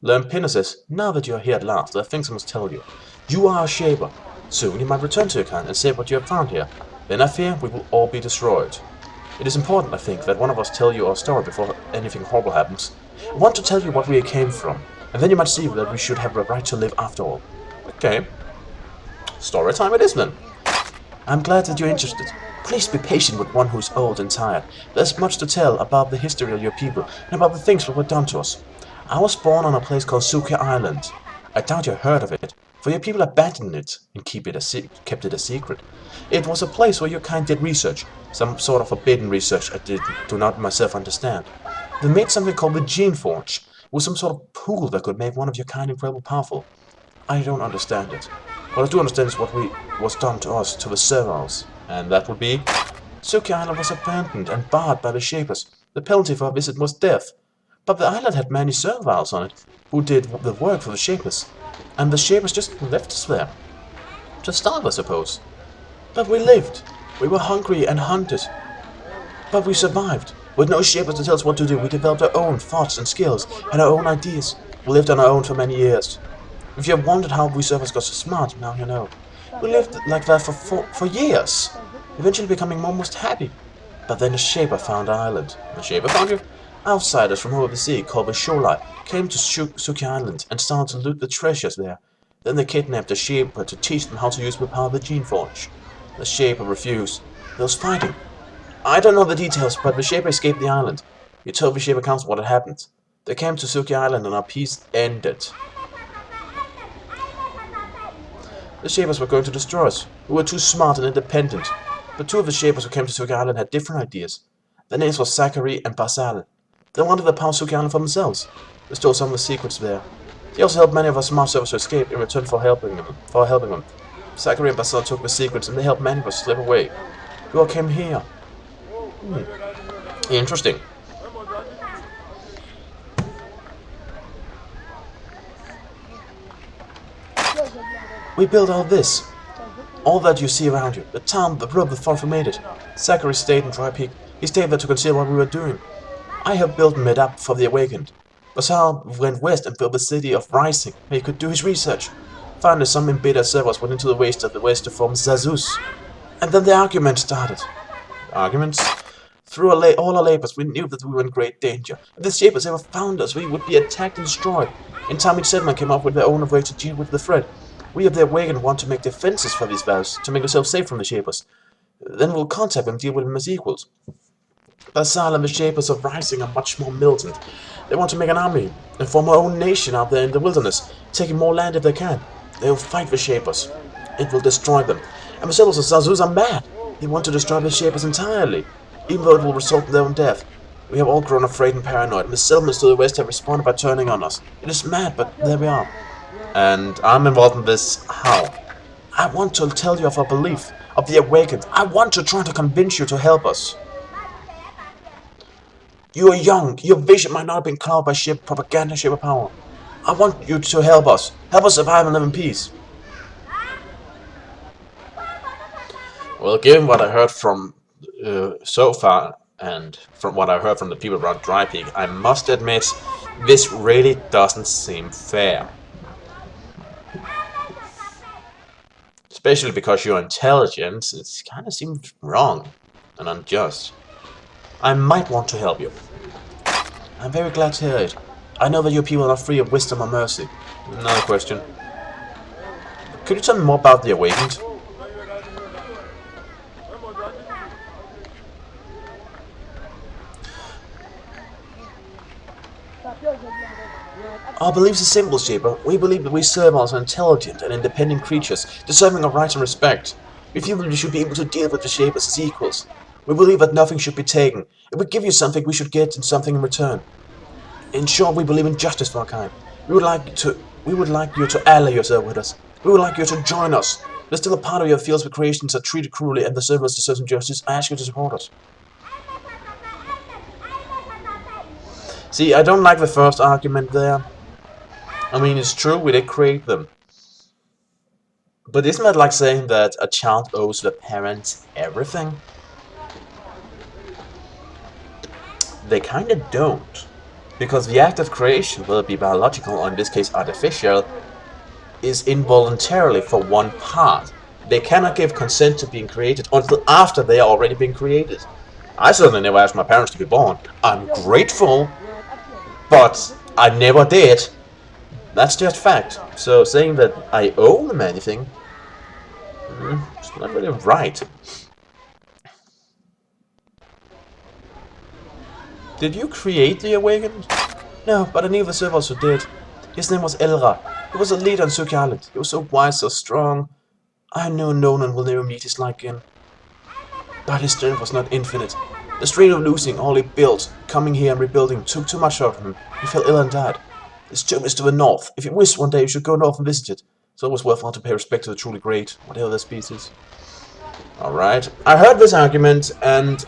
Lampina says, now that you are here at last, there are things I must tell you. You are a Shaper. Soon you might return to your kind and say what you have found here. Then I fear we will all be destroyed. It is important, I think, that one of us tell you our story before anything horrible happens. I want to tell you what we came from, and then you might see that we should have the right to live after all. Okay. Story time it is then. I'm glad that you're interested. Please be patient with one who is old and tired. There's much to tell about the history of your people and about the things that were done to us. I was born on a place called Suki Island. I doubt you heard of it, for your people abandoned it and kept it a secret. It was a place where your kind did research, some sort of forbidden research do not myself understand. They made something called the Geneforge, with some sort of pool that could make one of your kind incredibly powerful. I don't understand it. What I do understand is what was done to us, to the servals, and that would be Suki Island was abandoned and barred by the Shapers. The penalty for our visit was death. But the island had many servals on it, who did the work for the Shapers. And the Shapers just left us there. To starve, I suppose. But we lived. We were hungry and hunted. But we survived. With no Shapers to tell us what to do, we developed our own thoughts and skills, and our own ideas. We lived on our own for many years. If you have wondered how we servers got so smart, now you know. We lived like that for years, eventually becoming almost happy. But then the Shaper found our island. The Shaper found you? Outsiders from over the sea, called the Sholai, came to Suki Island and started to loot the treasures there. Then they kidnapped the Shaper to teach them how to use the power of the Geneforge. The Shaper refused. There was fighting. I don't know the details, but the Shaper escaped the island. He told the Shaper Council what had happened. They came to Suki Island and our peace ended. The Shapers were going to destroy us. We were too smart and independent. But two of the Shapers who came to Suki Island had different ideas. Their names were Zachary and Basal. They wanted the power of Suki Island for themselves. They stole some of the secrets there. They also helped many of our smart servers to escape in return for helping them. Zachary and Basal took the secrets and they helped many of us slip away. We all came here. Interesting. We built all this. All that you see around you. The town, the road, the fort we made it. Zachary stayed in Dry Peak. He stayed there to consider what we were doing. I helped build Medap for the Awakened. Basal went west and built the city of Rising, where he could do his research. Finally, some embittered servers went into the waste of the west to form Zazus. And then the argument started. Arguments? Through all our labors, we knew that we were in great danger. If the Shapers ever found us, we would be attacked and destroyed. In time, each settlement came up with their own way to deal with the threat. We of the Awakened want to make defenses for these vows, to make ourselves safe from the Shapers. Then we'll contact them and deal with them as equals. Basal and the Shapers of Rising are much more militant. They want to make an army and form our own nation out there in the wilderness, taking more land if they can. They will fight the Shapers. It will destroy them. And the settlers of Zazus are mad. They want to destroy the Shapers entirely, even though it will result in their own death. We have all grown afraid and paranoid, and the settlements to the west have responded by turning on us. It is mad, but there we are. And I'm involved in this how? I want to tell you of our belief, of the Awakened. I want to try to convince you to help us. You are young. Your vision might not have been clouded by ship propaganda, ship of power. I want you to help us. Help us survive and live in peace. Well, given what I heard from so far, and from what I heard from the people around Dry Peak, I must admit, this really doesn't seem fair. Especially because you're intelligent, it kind of seems wrong and unjust. I might want to help you. I'm very glad to hear it. I know that your people are not free of wisdom or mercy. Another question. Could you tell me more about the Awakened? Our beliefs are simple, Shaper. We believe that we servals are intelligent and independent creatures, deserving of rights and respect. We feel that we should be able to deal with the Shapers as equals. We believe that nothing should be taken. If we give you something, we should get something in return. In short, we believe in justice for our kind. We would like you to ally yourself with us. We would like you to join us. There's still a part of your fields where creations are treated cruelly and the servers deserve some justice. I ask you to support us. See, I don't like the first argument there. I mean, it's true, we did create them. But isn't that like saying that a child owes the parents everything? They kinda don't. Because the act of creation, whether it be biological or in this case artificial, is involuntarily for one part. They cannot give consent to being created until after they are already been created. I certainly never asked my parents to be born. I'm grateful, but I never did. That's just fact. So saying that I owe them anything, it's not really right. Did you create the Awakened? No, but I knew the servants who did. His name was Elra. He was a leader on Suki Island. He was so wise, so strong. I know no one will never meet his like again. But his strength was not infinite. The strain of losing all he built, coming here and rebuilding, took too much out of him. He fell ill and died. His tomb is to the north. If you wish one day, you should go north and visit it. It's always worthwhile to pay respect to the truly great, whatever their species. Alright. I heard this argument, and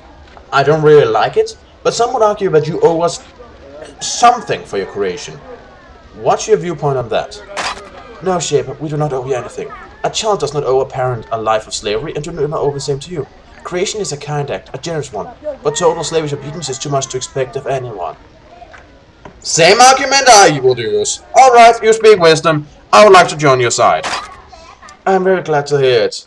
I don't really like it, but some would argue that you owe us something for your creation. What's your viewpoint on that? No, Shaper, we do not owe you anything. A child does not owe a parent a life of slavery, and do not owe the same to you. Creation is a kind act, a generous one, but total slavish obedience is too much to expect of anyone. Same argument I will use. Alright, you speak wisdom. I would like to join your side. I'm very glad to hear it.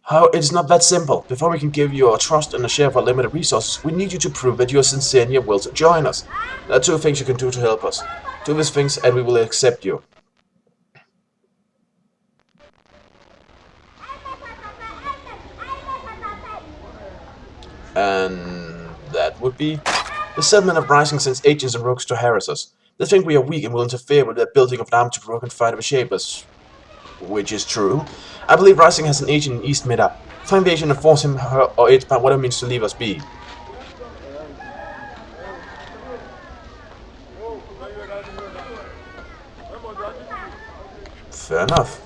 How it's not that simple. Before we can give you our trust and a share of our limited resources, we need you to prove that you are sincere in your will to join us. There are two things you can do to help us. Do these things and we will accept you. And that would be the settlement of Rising sends agents and rogues to harass us. They think we are weak and will interfere with the building of an army to provoke and fight the Shapers. Which is true. I believe Rising has an agent in East Mid-Up. Find the agent and force him, her, or it by what it means to leave us be. Fair enough.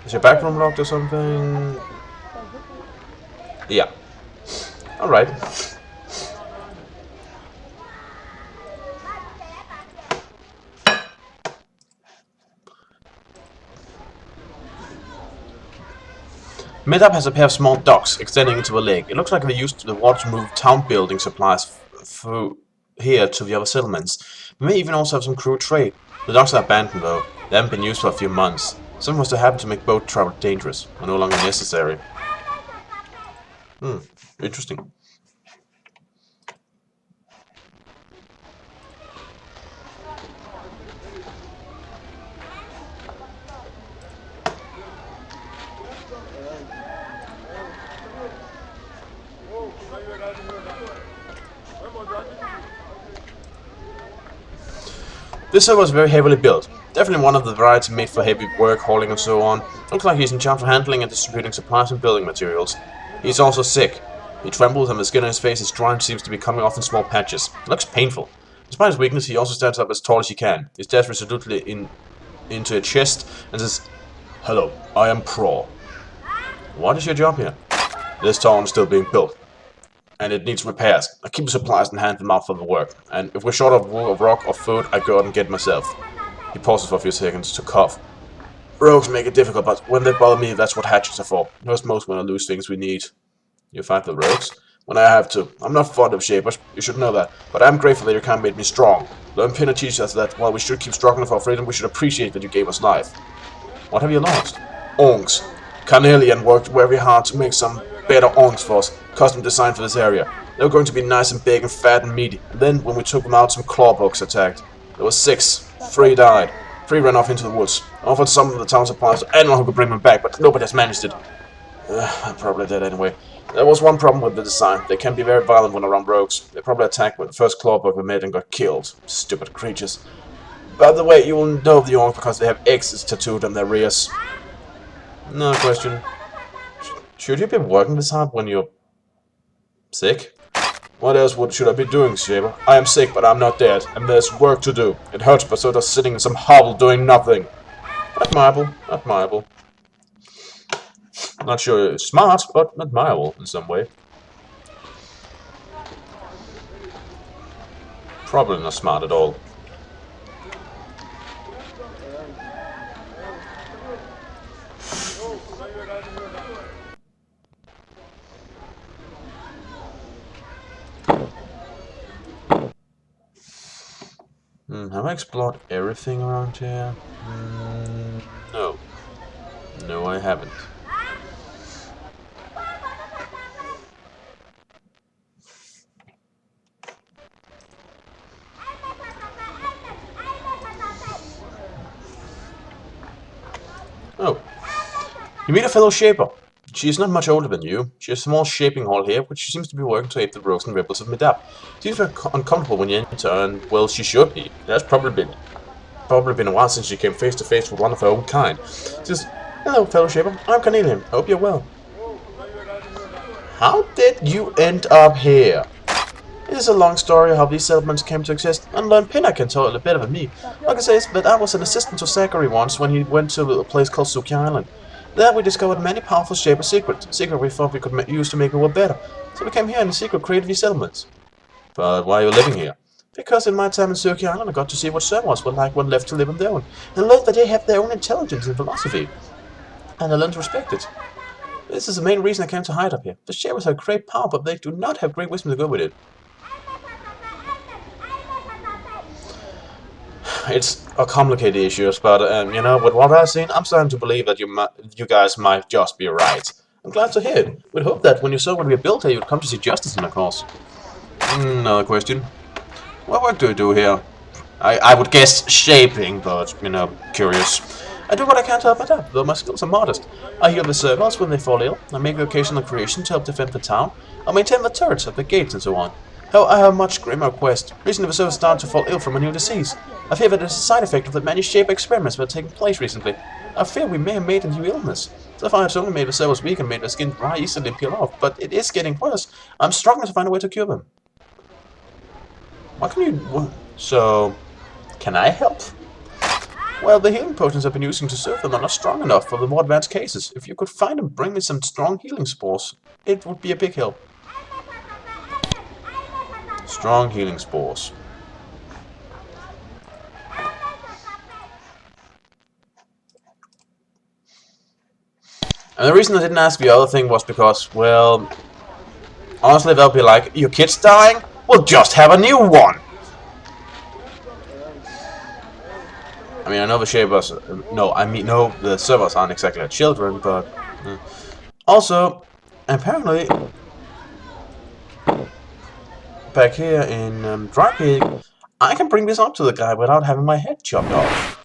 Is your back room locked or something? Yeah. Alright. Mid-Up has a pair of small docks extending into a lake. It looks like they used the water to move town building supplies through here to the other settlements. We may even also have some crew trade. The docks are abandoned though. They haven't been used for a few months. Something must have happened to make boat travel dangerous, or no longer necessary. Interesting. This server was very heavily built. Definitely one of the variety made for heavy work, hauling and so on. Looks like he's in charge of handling and distributing supplies and building materials. He's also sick. He trembles and the skin on his face is dry and seems to be coming off in small patches. It looks painful. Despite his weakness, he also stands up as tall as he can. He stares resolutely into a chest and says, "Hello, I am Pro. What is your job here?" "This town is still being built, and it needs repairs. I keep the supplies and hand them out for the work. And if we're short of wool or rock or food, I go out and get it myself." He pauses for a few seconds to cough. "Rogues make it difficult, but when they bother me, that's what hatchets are for. Hurts most when I lose things we need." "You fight the rogues?" "When I have to. I'm not fond of Shapers, you should know that, but I'm grateful that your kind made me strong. Learn Pinner teaches us that while we should keep struggling for our freedom, we should appreciate that you gave us life." "What have you lost?" "Onks. Carnelian worked very hard to make some better onks for us, custom designed for this area. They were going to be nice and big and fat and meaty, and then when we took them out, some clawbugs attacked. There were 6. 3 died. 3 ran off into the woods. I offered some of the town supplies to anyone who could bring them back, but nobody has managed it. I'm probably dead anyway. There was one problem with the design. They can be very violent when around rogues. They probably attacked when the first clawbug we met and got killed. Stupid creatures. By the way, you will know the orcs because they have X's tattooed on their rears." No question. Should you be working this hard when you're sick? "What else should I be doing, Shaver? I am sick, but I'm not dead, and there's work to do. It hurts, but so does sitting in some hovel doing nothing." Admirable, admirable. Not sure it's smart, but admirable in some way. Probably not smart at all. Have I explored everything around here? No. No, I haven't. Oh. You meet a fellow shaper. She is not much older than you. She has a small shaping hall here, which she seems to be working to aid the rogues and rebels of Medap. She seems very uncomfortable when you enter, and, well, she should be. It has probably been a while since she came face to face with one of her own kind. She says, "Hello, fellow shaper. I'm Cornelian. Hope you're well." How did you end up here? It is a long story how these settlements came to exist, and Lord Pinner can tell a bit of me. Like I say, that I was an assistant to Zachary once when he went to a place called Suki Island. There we discovered many powerful Shaper secrets, secrets we thought we could use to make the world better. So we came here and in secret created these settlements. But why are you living here? Because in my time in Suki Island I got to see what servants were like when left to live on their own, and learned that they have their own intelligence and philosophy, and I learned to respect it. This is the main reason I came to hide up here. The Shapers have great power, but they do not have great wisdom to go with it. It's a complicated issue, but with what I've seen, I'm starting to believe that you guys might just be right. I'm glad to hear it. We'd hope that when you saw what we built here, you'd come to see justice in the cause. Another question. What work do you do here? I would guess shaping, but, curious. I do what I can to help it out, though my skills are modest. I heal the servants when they fall ill, I make occasional creations to help defend the town, I maintain the turrets at the gates and so on. Hell, I have a much grimmer quest. Recently the servants started to fall ill from a new disease. I fear that it is a side effect of the many shape experiments that have taken place recently. I fear we may have made a new illness. So far I've only made the servants weak and made their skin dry, easily peel off, but it is getting worse. I'm struggling to find a way to cure them. What can you... So... Can I help? Well, the healing potions I've been using to serve them are not strong enough for the more advanced cases. If you could find and bring me some strong healing spores, it would be a big help. Strong healing spores. And the reason I didn't ask the other thing was because, well, honestly, they'll be like, your kid's dying? We'll just have a new one! I mean, I know the Shapers, no, the servers aren't exactly like children, but... Also, apparently, back here in Dry Peak, I can bring this up to the guy without having my head chopped off.